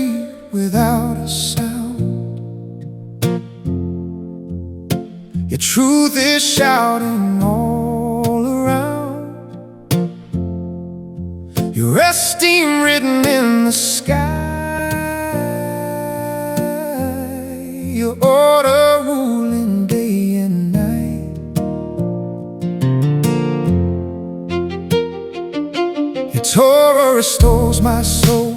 street without a sound. Your truth is shouting all around. Your esteem written in the sky. Your order ruling day and night. Your Torah restores my soul.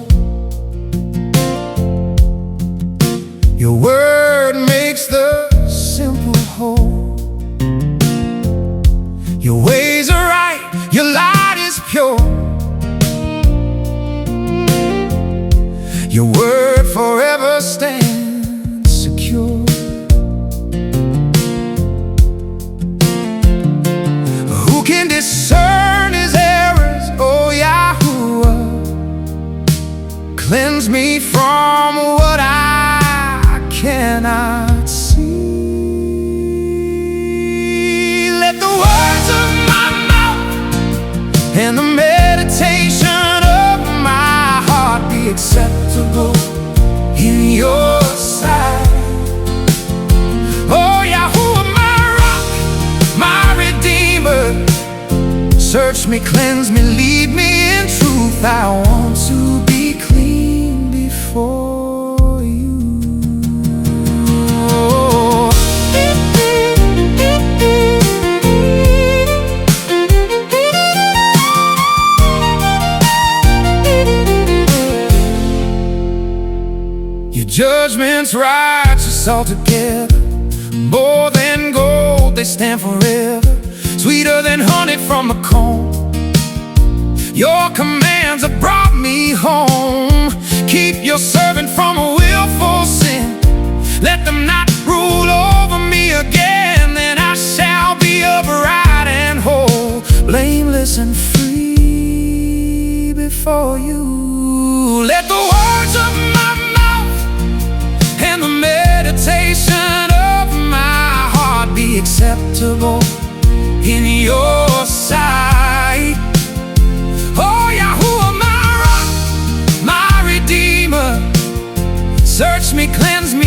Your word makes the simple whole. Your ways are right, your light is pure. Your word forever stands secure. Who can discern his errors, oh Yahuah? Cleanse me from what I cannot see. Let the words of my mouth and the meditation of my heart be acceptable in your sight. Oh Yahuah, my rock, my redeemer, search me, cleanse me, lead me in truth. I want to be clean before you. Your judgments righteous altogether, more than gold, they stand forever, sweeter than honey from the comb. Your commands have brought me home. Keep your servant from a willful sin. Let them not rule over me again. Then I shall be upright and whole, blameless and free before you. Let the words of my mouth and the meditation of my heart be acceptable in your sight. Oh Yahuah, my rock, my redeemer, search me, cleanse me,